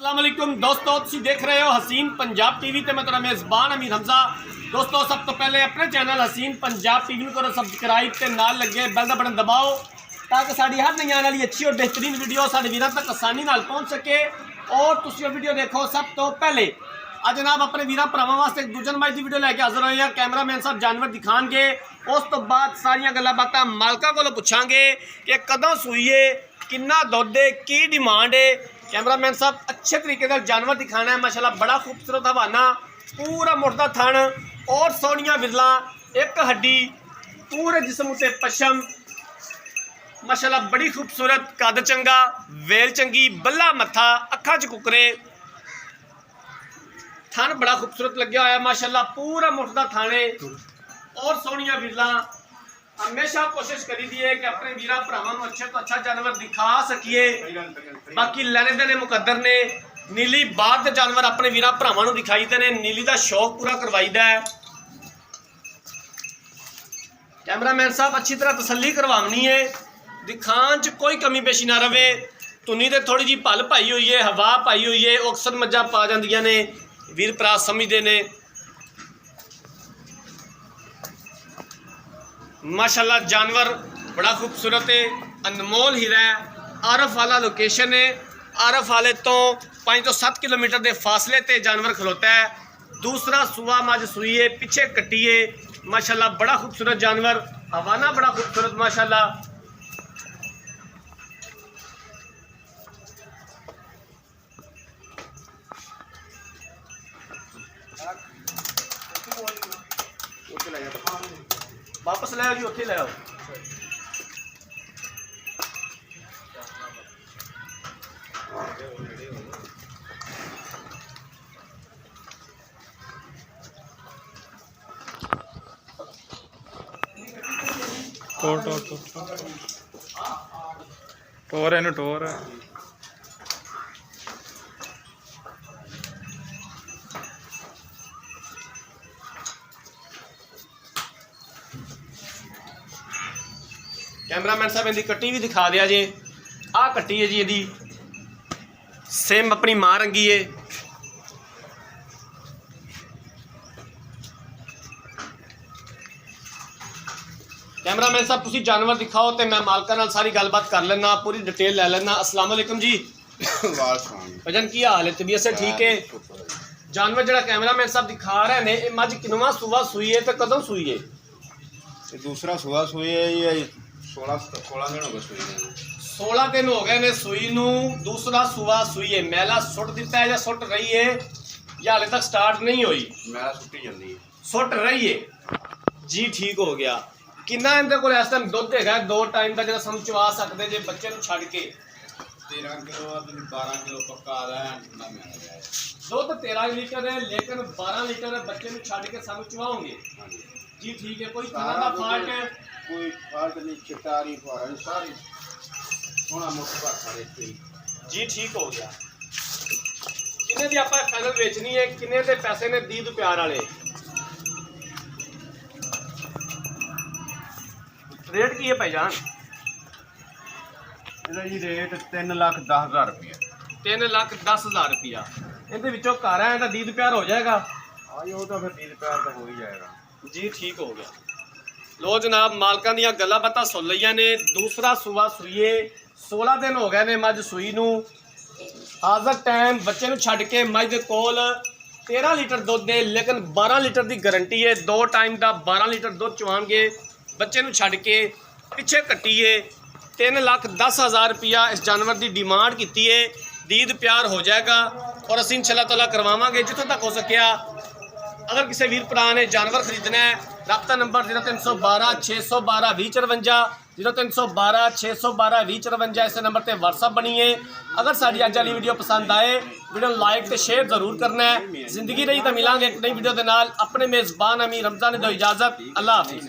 अस्सलाम वालेकुम दोस्तों, तुसीं देख रहे हो हसीन पंजाब टीवी ते मैं तेरा मेज़बान अमीर हमजा। दोस्तों सब तो पहले अपने चैनल हसीन पंजाब टीवी को सबसक्राइब ते नाल लगे बैल का बटन दबाओ ताकि साड़ी हर नई आने वाली अच्छी और बेहतरीन वीडियो साडे वीरां तक आसानी नाल पहुँच सके और तुसीं वीडियो देखो सब तो पहले। आज जनाब अपने वीरां भरावां वास्ते एक दूजन माई की वीडियो लैके हाजिर होए हैं। कैमरामैन साहब जानवर दिखाएंगे, उस तो बाद सारियां गल्लां बातां मालकां कोलों पुछांगे कि कदों सूई है, कितना दुध है, की डिमांड है। कैमरामैन साहब अच्छे तरीके से जानवर दिखाना है। माशाल्लाह बड़ा खूबसूरत हवाना, पूरा मुड़दा थन और सोहनियां विरला, एक हड्डी, पूरे जिस्म उत्ते पशम, माशाल्लाह बड़ी खूबसूरत, कद चंगा, वेल चंगी, बल्ला मत्था, अखा च कुकरे, थन बड़ा खूबसूरत लग्या होया माशाल्लाह, पूरा मुड़दा थाने और सोहनियां विरला। हमेशा कोशिश करी दी है कि अपने वीरा भरावां नूं अच्छे तो अच्छा जानवर दिखा सकीए। बाकी लैने देने मुकद्दर ने नीली बाद दे जानवर अपने वीरा भरावां नूं दिखाईदे ने, नीली दा शौक पूरा करवाईदा है। कैमरामैन साहब अच्छी तरह तसल्ली करवानी है, दिखान च कोई कमी पेशी ना रवे। धुनी ते थोड़ी जी भल पाई हुई है, हवा पाई हुई है, वो अक्सर मज्जां पा जांदियां ने, वीर भरा समझदे ने। माशाल्लाह जानवर बड़ा खूबसूरत है, अनमोल हीरा है। आरफ वाला लोकेशन है, आरफ वाले तो 5 तो 7 किलोमीटर के फासले ते जानवर खलोता है। दूसरा सुआ मज सूई है, पीछे कट्टी है, माशाल्लाह बड़ा खूबसूरत जानवर, हवाना बड़ा खूबसूरत माशाल्लाह। वापस ले आओ जी, उत्थे ले आओ। टोर है टोर है। कैमरामैन साहब इनकी कट्टी भी दिखा दिया जे। आ कट्टी है जी, यदि सेम अपनी मां रंगी है। कैमरामैन साहब तुसी जानवर दिखाओ तो मैं मालका नाल सारी गलबात कर लेना, पूरी डिटेल ले लेना। अस्सलाम वालेकुम जी। भजन की हाल है, तबीयत से ठीक है? जानवर जरा कैमरामैन साहब दिखा रहे हैं, ये मज किनवा सुबह सुई है तो कदों सुई है? दूसरा सुबह सुई है, ये 16 दिन हो गए सुई ने। 16 दिन हो गए ने सुई नूं, दूसरा सुबह सुई है। मैला सुट दिता है या सुट रही है या हाले तक स्टार्ट नहीं हुई? मैला सुट्टी जल्दी है, सुट रही है जी, ठीक हो गया। कितना इनके को इस टाइम दुध है 2 टाइम का जो हम चवा सकते जे बच्चे नूं छड़ के? 13 किलो 12 किलो पक्का आ रहा है। दुध 13 लीटर है, लेकिन 12 लीटर है, बच्चे नूं छड़ के सब चवाओगे जी, ठीक है। कोई तरह का फाल्ट है? कोई फाल्ट नहीं, चिटारी फुहारा सारी सोना मुठभर खड़े थे जी, ठीक हो गया। किन्ने दी आपां फाइनल बेचनी है, किन्ने दे पैसे ने दीद प्यार वाले? रेट की है भाईजान? ਇਹਦਾ ਜੀ ਰੇਟ 3,10,000 रुपया। 3,10,000 रुपया। ਇਹਦੇ ਵਿੱਚੋਂ ਘਰ ਆਇਆ ਤਾਂ ਦੀਦ ਪਿਆਰ ਹੋ ਜਾਏਗਾ? हाँ जी, वो तो फिर 30 रुपया तो हो ही जाएगा जी, ठीक हो गया। लो जनाब मालकां दियां गल्लां बातां सुन लईयां ने। दूसरा सुबह सूईए, 16 दिन हो गए ने मज सूई नूं। हाज़र टाइम बच्चे नूं छड्ड के मज दे कोल 13 लीटर दुध है, लेकिन 12 लीटर की गारंटी है। 2 टाइम का 12 लीटर दुध चवाएंगे बच्चे नूं छड्ड के। पिछे कट्टी है, 3,10,000 रुपया इस जानवर की डिमांड की है। दीद प्यार हो जाएगा और असीं इंशाअल्लाह ताला करवावांगे जितों तक हो सकिया। अगर किसी वीर भरा ने जानवर खरीदना है, रब्ता नंबर 0312 612 2054, 0312 612 2054, इस नंबर पर व्हाट्सअप बनी है। अगर साड़ी अज वाली वीडियो पसंद आए, वीडियो लाइक तो शेयर जरूर करना है। जिंदगी रही तो मिलांगे एक नई वीडियो के नाल। अपने मेज़बान अमीर हमजा ने दो इजाज़त। अल्लाह हाफिज़।